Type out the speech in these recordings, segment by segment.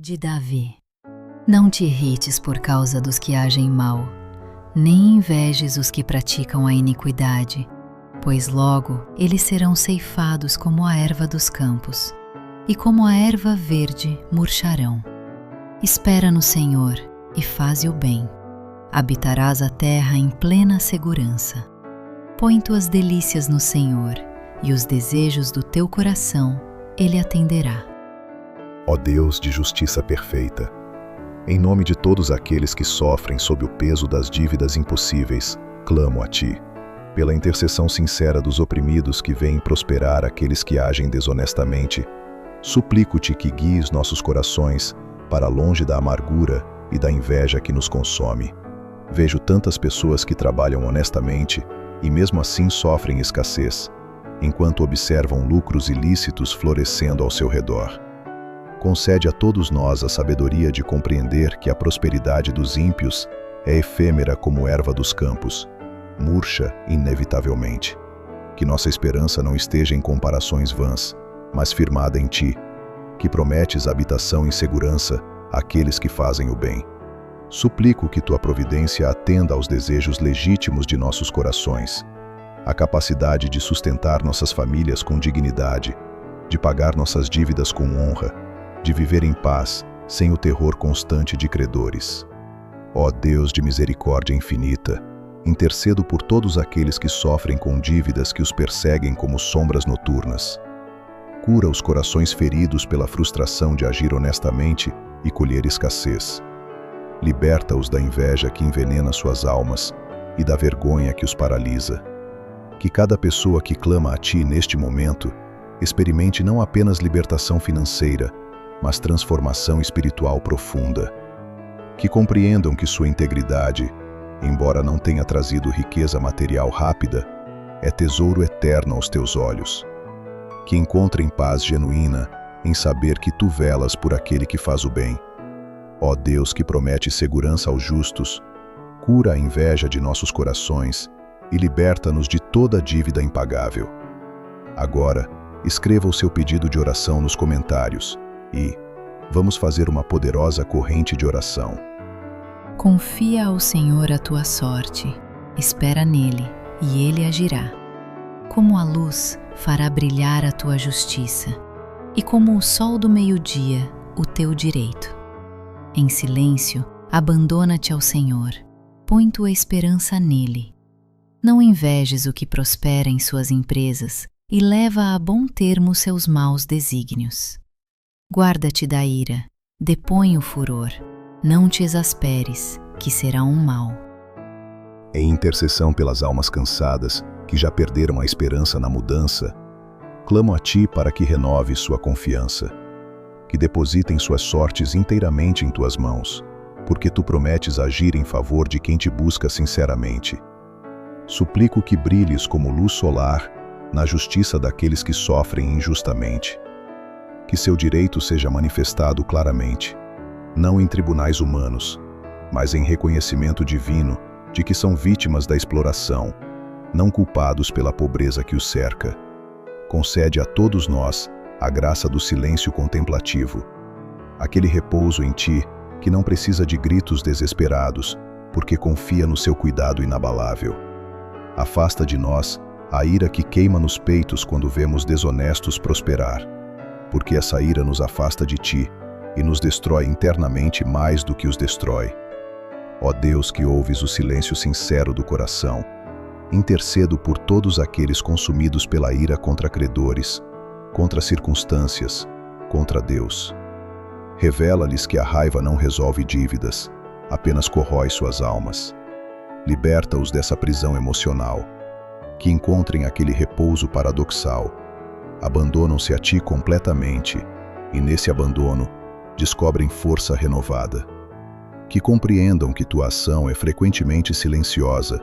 De Davi. Não te irrites por causa dos que agem mal, nem invejes os que praticam a iniquidade, pois logo eles serão ceifados como a erva dos campos, e como a erva verde murcharão. Espera no Senhor e faze o bem, habitarás a terra em plena segurança. Põe tuas delícias no Senhor, e os desejos do teu coração Ele atenderá. Ó Deus de justiça perfeita, em nome de todos aqueles que sofrem sob o peso das dívidas impossíveis, clamo a Ti. Pela intercessão sincera dos oprimidos que veem prosperar aqueles que agem desonestamente, suplico-Te que guies nossos corações para longe da amargura e da inveja que nos consome. Vejo tantas pessoas que trabalham honestamente e mesmo assim sofrem escassez, enquanto observam lucros ilícitos florescendo ao seu redor. Concede a todos nós a sabedoria de compreender que a prosperidade dos ímpios é efêmera como erva dos campos, murcha inevitavelmente. Que nossa esperança não esteja em comparações vãs, mas firmada em Ti, que prometes habitação em segurança àqueles que fazem o bem. Suplico que Tua providência atenda aos desejos legítimos de nossos corações, a capacidade de sustentar nossas famílias com dignidade, de pagar nossas dívidas com honra, de viver em paz, sem o terror constante de credores. Ó Deus de misericórdia infinita, intercedo por todos aqueles que sofrem com dívidas que os perseguem como sombras noturnas. Cura os corações feridos pela frustração de agir honestamente e colher escassez. Liberta-os da inveja que envenena suas almas e da vergonha que os paralisa. Que cada pessoa que clama a Ti neste momento experimente não apenas libertação financeira, mas transformação espiritual profunda. Que compreendam que sua integridade, embora não tenha trazido riqueza material rápida, é tesouro eterno aos Teus olhos. Que encontrem paz genuína em saber que Tu velas por aquele que faz o bem. Ó Deus que promete segurança aos justos, cura a inveja de nossos corações e liberta-nos de toda dívida impagável. Agora, escreva o seu pedido de oração nos comentários e vamos fazer uma poderosa corrente de oração. Confia ao Senhor a tua sorte, espera nele, e ele agirá. Como a luz fará brilhar a tua justiça, e como o sol do meio-dia, o teu direito. Em silêncio, abandona-te ao Senhor, põe tua esperança nele. Não invejes o que prospera em suas empresas e leva a bom termo seus maus desígnios. Guarda-te da ira, depõe o furor, não te exasperes, que será um mal. Em intercessão pelas almas cansadas, que já perderam a esperança na mudança, clamo a Ti para que renove sua confiança, que depositem suas sortes inteiramente em Tuas mãos, porque Tu prometes agir em favor de quem Te busca sinceramente. Suplico que brilhes como luz solar na justiça daqueles que sofrem injustamente. Que seu direito seja manifestado claramente, não em tribunais humanos, mas em reconhecimento divino de que são vítimas da exploração, não culpados pela pobreza que os cerca. Concede a todos nós a graça do silêncio contemplativo, aquele repouso em Ti que não precisa de gritos desesperados, porque confia no seu cuidado inabalável. Afasta de nós a ira que queima nos peitos quando vemos desonestos prosperar, porque essa ira nos afasta de Ti e nos destrói internamente mais do que os destrói. Ó Deus que ouves o silêncio sincero do coração, intercedo por todos aqueles consumidos pela ira contra credores, contra circunstâncias, contra Deus. Revela-lhes que a raiva não resolve dívidas, apenas corrói suas almas. Liberta-os dessa prisão emocional, que encontrem aquele repouso paradoxal. Abandonam-se a Ti completamente e, nesse abandono, descobrem força renovada. Que compreendam que Tua ação é frequentemente silenciosa,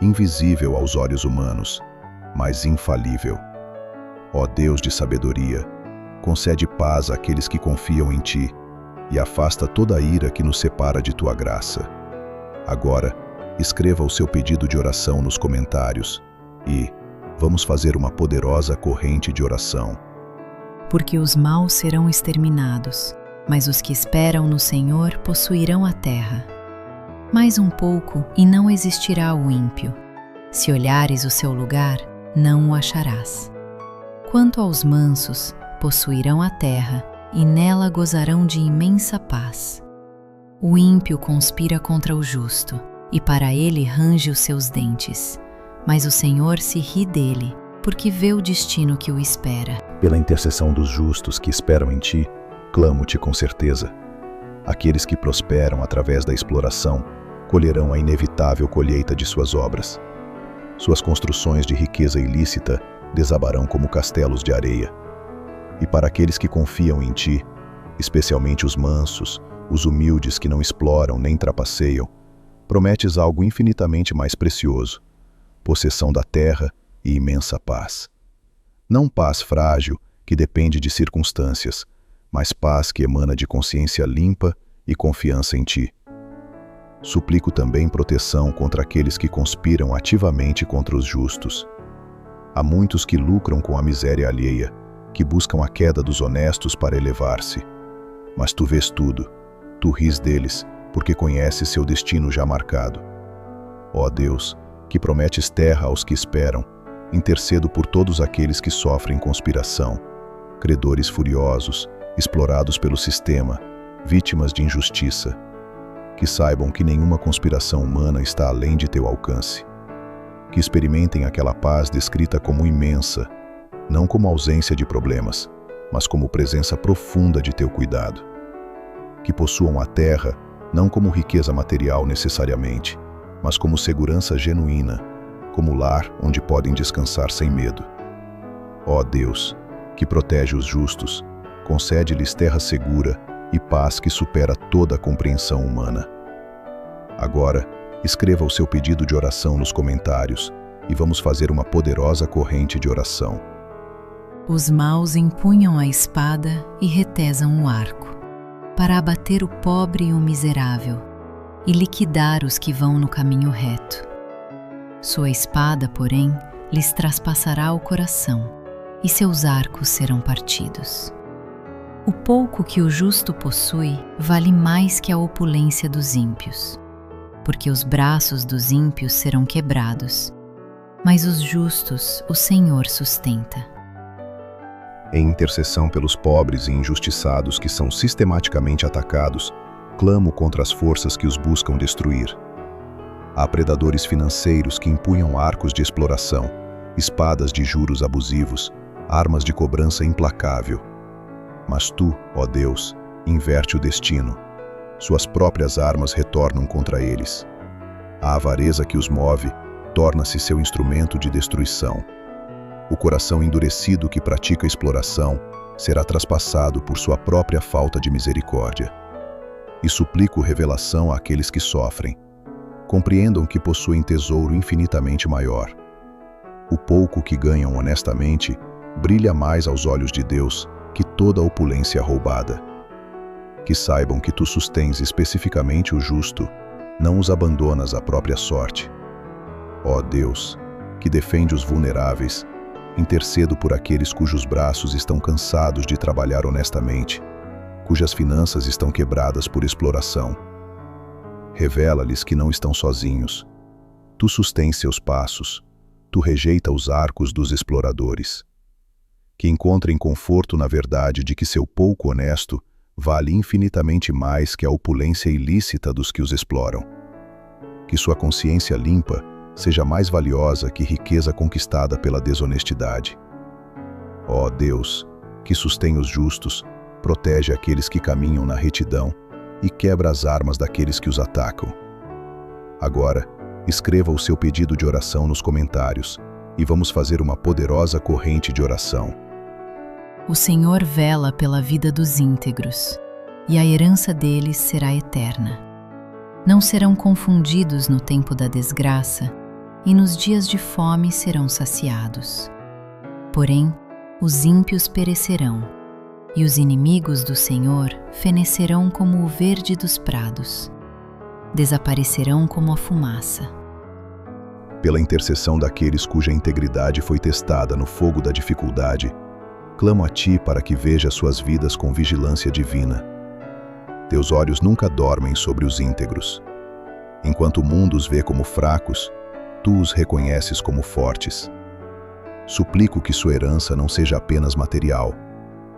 invisível aos olhos humanos, mas infalível. Ó Deus de sabedoria, concede paz àqueles que confiam em Ti e afasta toda a ira que nos separa de Tua graça. Agora, escreva o seu pedido de oração nos comentários e vamos fazer uma poderosa corrente de oração. Porque os maus serão exterminados, mas os que esperam no Senhor possuirão a terra. Mais um pouco e não existirá o ímpio. Se olhares o seu lugar, não o acharás. Quanto aos mansos, possuirão a terra e nela gozarão de imensa paz. O ímpio conspira contra o justo, e para ele range os seus dentes. Mas o Senhor se ri dele, porque vê o destino que o espera. Pela intercessão dos justos que esperam em ti, clamo-te com certeza. Aqueles que prosperam através da exploração colherão a inevitável colheita de suas obras. Suas construções de riqueza ilícita desabarão como castelos de areia. E para aqueles que confiam em ti, especialmente os mansos, os humildes que não exploram nem trapaceiam, prometes algo infinitamente mais precioso: possessão da terra e imensa paz. Não paz frágil, que depende de circunstâncias, mas paz que emana de consciência limpa e confiança em ti. Suplico também proteção contra aqueles que conspiram ativamente contra os justos. Há muitos que lucram com a miséria alheia, que buscam a queda dos honestos para elevar-se. Mas tu vês tudo, tu ris deles, porque conheces seu destino já marcado. Ó Deus, que prometes terra aos que esperam, intercedo por todos aqueles que sofrem conspiração, credores furiosos, explorados pelo sistema, vítimas de injustiça. Que saibam que nenhuma conspiração humana está além de teu alcance. Que experimentem aquela paz descrita como imensa, não como ausência de problemas, mas como presença profunda de teu cuidado. Que possuam a terra, não como riqueza material necessariamente, mas como segurança genuína, como lar onde podem descansar sem medo. Ó Deus, que protege os justos, concede-lhes terra segura e paz que supera toda a compreensão humana. Agora, escreva o seu pedido de oração nos comentários e vamos fazer uma poderosa corrente de oração. Os maus empunham a espada e retesam o arco, para abater o pobre e o miserável, e liquidar os que vão no caminho reto. Sua espada, porém, lhes traspassará o coração, e seus arcos serão partidos. O pouco que o justo possui vale mais que a opulência dos ímpios, porque os braços dos ímpios serão quebrados, mas os justos o Senhor sustenta. Em intercessão pelos pobres e injustiçados que são sistematicamente atacados, clamo contra as forças que os buscam destruir. Há predadores financeiros que empunham arcos de exploração, espadas de juros abusivos, armas de cobrança implacável. Mas tu, ó Deus, inverte o destino. Suas próprias armas retornam contra eles. A avareza que os move torna-se seu instrumento de destruição. O coração endurecido que pratica exploração será traspassado por sua própria falta de misericórdia. E suplico revelação àqueles que sofrem. Compreendam que possuem tesouro infinitamente maior. O pouco que ganham honestamente brilha mais aos olhos de Deus que toda a opulência roubada. Que saibam que tu sustens especificamente o justo, não os abandonas à própria sorte. Ó Deus, que defende os vulneráveis, intercedo por aqueles cujos braços estão cansados de trabalhar honestamente, cujas finanças estão quebradas por exploração. Revela-lhes que não estão sozinhos. Tu sustens seus passos, tu rejeita os arcos dos exploradores. Que encontrem conforto na verdade de que seu pouco honesto vale infinitamente mais que a opulência ilícita dos que os exploram. Que sua consciência limpa seja mais valiosa que riqueza conquistada pela desonestidade. Ó Deus, que sustém os justos, protege aqueles que caminham na retidão e quebra as armas daqueles que os atacam. Agora, escreva o seu pedido de oração nos comentários e vamos fazer uma poderosa corrente de oração. O Senhor vela pela vida dos íntegros, e a herança deles será eterna. Não serão confundidos no tempo da desgraça, e nos dias de fome serão saciados. Porém, os ímpios perecerão, e os inimigos do Senhor fenecerão como o verde dos prados. Desaparecerão como a fumaça. Pela intercessão daqueles cuja integridade foi testada no fogo da dificuldade, clamo a ti para que veja suas vidas com vigilância divina. Teus olhos nunca dormem sobre os íntegros. Enquanto o mundo os vê como fracos, tu os reconheces como fortes. Suplico que sua herança não seja apenas material,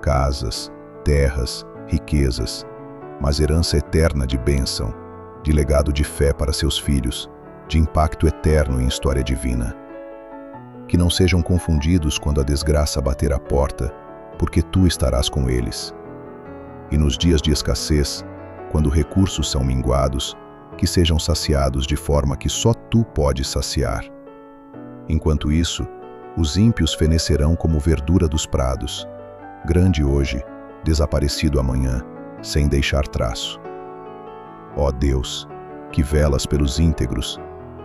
casas, terras, riquezas, mas herança eterna de bênção, de legado de fé para seus filhos, de impacto eterno em história divina. Que não sejam confundidos quando a desgraça bater à porta, porque tu estarás com eles. E nos dias de escassez, quando recursos são minguados, que sejam saciados de forma que só tu podes saciar. Enquanto isso, os ímpios fenecerão como verdura dos prados, grande hoje, desaparecido amanhã, sem deixar traço. Ó Deus, que velas pelos íntegros,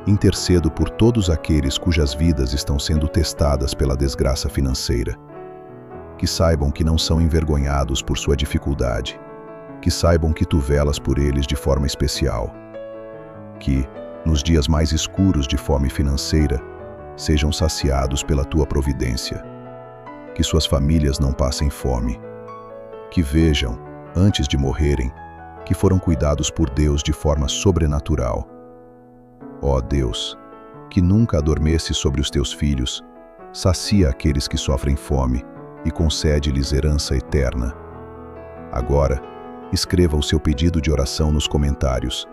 intercedo por todos aqueles cujas vidas estão sendo testadas pela desgraça financeira. Que saibam que não são envergonhados por sua dificuldade, que saibam que tu velas por eles de forma especial. Que, nos dias mais escuros de fome financeira, sejam saciados pela tua providência. Que suas famílias não passem fome. Que vejam, antes de morrerem, que foram cuidados por Deus de forma sobrenatural. Ó Deus, que nunca adormeces sobre os teus filhos, sacia aqueles que sofrem fome e concede-lhes herança eterna. Agora, escreva o seu pedido de oração nos comentários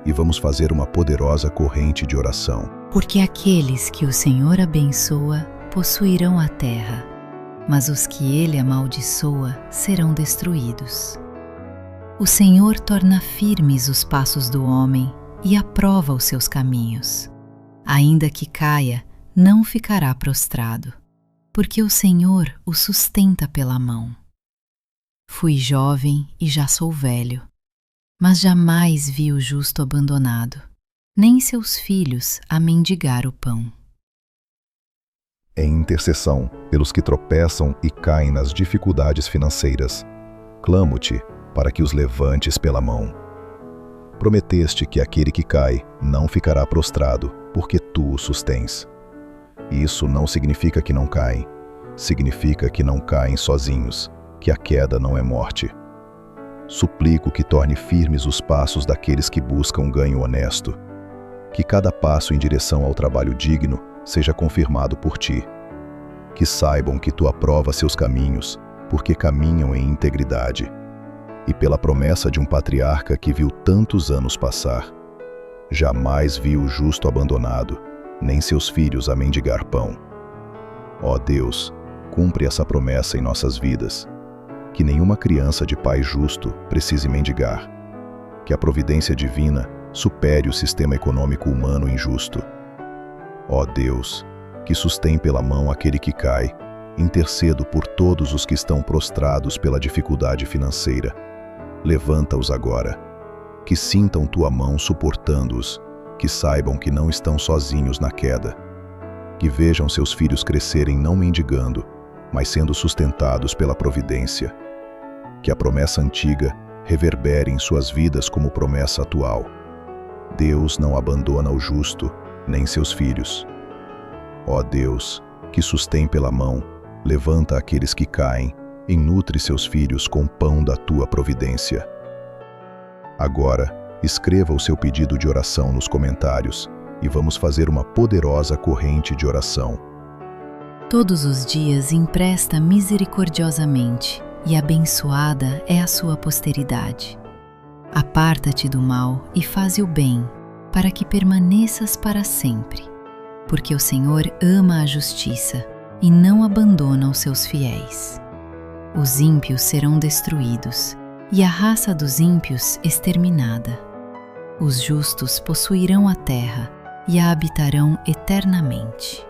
e vamos fazer uma poderosa corrente de oração. Porque aqueles que o Senhor abençoa possuirão a terra, mas os que ele amaldiçoa serão destruídos. O Senhor torna firmes os passos do homem e aprova os seus caminhos. Ainda que caia, não ficará prostrado, porque o Senhor o sustenta pela mão. Fui jovem e já sou velho, mas jamais vi o justo abandonado, nem seus filhos a mendigar o pão. Em intercessão pelos que tropeçam e caem nas dificuldades financeiras, clamo-te para que os levantes pela mão. Prometeste que aquele que cai não ficará prostrado, porque tu o sustens. Isso não significa que não caem, significa que não caem sozinhos, que a queda não é morte. Suplico que torne firmes os passos daqueles que buscam ganho honesto, que cada passo em direção ao trabalho digno seja confirmado por ti. Que saibam que tu aprova seus caminhos, porque caminham em integridade. E pela promessa de um patriarca que viu tantos anos passar, jamais viu o justo abandonado, nem seus filhos a mendigar pão. Ó Deus, cumpre essa promessa em nossas vidas. Que nenhuma criança de pai justo precise mendigar. Que a providência divina supere o sistema econômico humano injusto. Ó Deus, que sustém pela mão aquele que cai, intercedo por todos os que estão prostrados pela dificuldade financeira. Levanta-os agora, que sintam tua mão suportando-os, que saibam que não estão sozinhos na queda. Que vejam seus filhos crescerem não mendigando, mas sendo sustentados pela providência. Que a promessa antiga reverbere em suas vidas como promessa atual. Deus não abandona o justo, nem seus filhos. Ó Deus, que sustém pela mão, levanta aqueles que caem e nutre seus filhos com o pão da tua providência. Agora, escreva o seu pedido de oração nos comentários e vamos fazer uma poderosa corrente de oração. Todos os dias empresta misericordiosamente, e abençoada é a sua posteridade. Aparta-te do mal e faze o bem, para que permaneças para sempre. Porque o Senhor ama a justiça e não abandona os seus fiéis. Os ímpios serão destruídos, e a raça dos ímpios exterminada. Os justos possuirão a terra e a habitarão eternamente.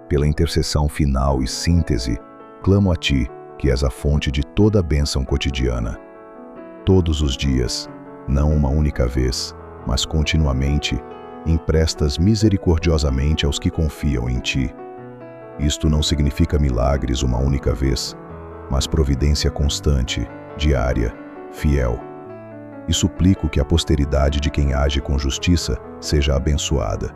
Pela intercessão final e síntese, clamo a ti, que és a fonte de toda a bênção cotidiana. Todos os dias, não uma única vez, mas continuamente, emprestas misericordiosamente aos que confiam em ti. Isto não significa milagres uma única vez, mas providência constante, diária, fiel. E suplico que a posteridade de quem age com justiça seja abençoada.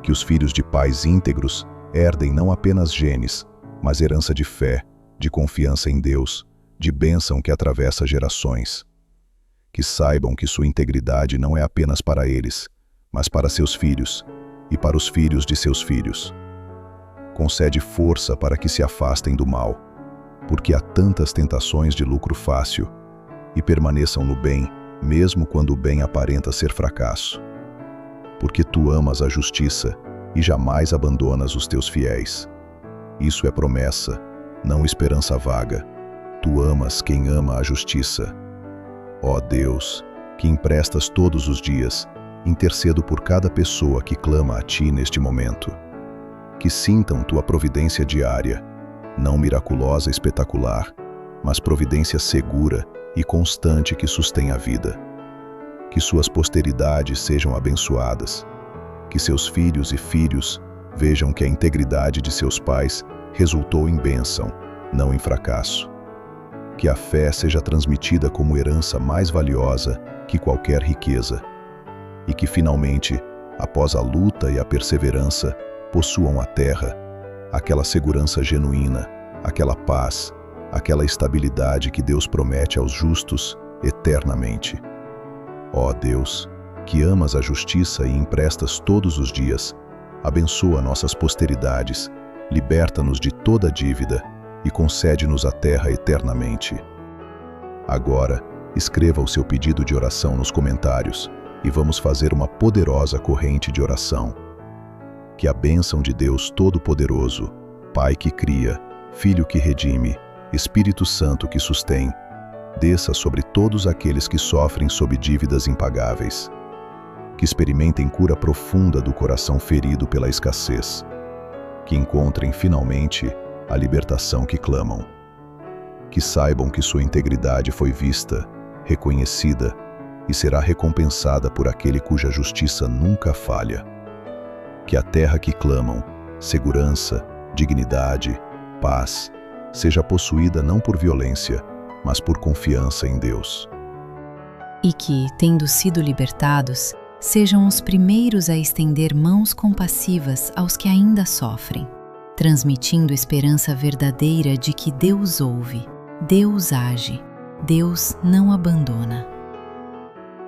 Que os filhos de pais íntegros herdem não apenas genes, mas herança de fé, de confiança em Deus, de bênção que atravessa gerações. Que saibam que sua integridade não é apenas para eles, mas para seus filhos e para os filhos de seus filhos. Concede força para que se afastem do mal, porque há tantas tentações de lucro fácil, e permaneçam no bem, mesmo quando o bem aparenta ser fracasso. Porque tu amas a justiça e jamais abandonas os teus fiéis. Isso é promessa, não esperança vaga. Tu amas quem ama a justiça. Ó Deus, que emprestas todos os dias, intercedo por cada pessoa que clama a ti neste momento. Que sintam tua providência diária, não miraculosa e espetacular, mas providência segura e constante que sustém a vida. Que suas posteridades sejam abençoadas. Que seus filhos e filhos vejam que a integridade de seus pais resultou em bênção, não em fracasso. Que a fé seja transmitida como herança mais valiosa que qualquer riqueza. E que finalmente, após a luta e a perseverança, possuam a terra, aquela segurança genuína, aquela paz, aquela estabilidade que Deus promete aos justos eternamente. Ó Deus, que amas a justiça e emprestas todos os dias, abençoa nossas posteridades, liberta-nos de toda dívida e concede-nos a terra eternamente. Agora, escreva o seu pedido de oração nos comentários e vamos fazer uma poderosa corrente de oração. Que a bênção de Deus Todo-Poderoso, Pai que cria, Filho que redime, Espírito Santo que sustém, desça sobre todos aqueles que sofrem sob dívidas impagáveis. Que experimentem cura profunda do coração ferido pela escassez. Que encontrem finalmente a libertação que clamam. Que saibam que sua integridade foi vista, reconhecida e será recompensada por aquele cuja justiça nunca falha. Que a terra que clamam, segurança, dignidade, paz, seja possuída não por violência, mas por confiança em Deus. E que, tendo sido libertados, sejam os primeiros a estender mãos compassivas aos que ainda sofrem, transmitindo esperança verdadeira de que Deus ouve, Deus age, Deus não abandona.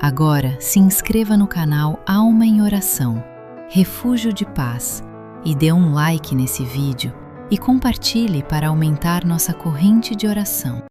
Agora, se inscreva no canal Alma em Oração, Refúgio de Paz, e dê um like nesse vídeo e compartilhe para aumentar nossa corrente de oração.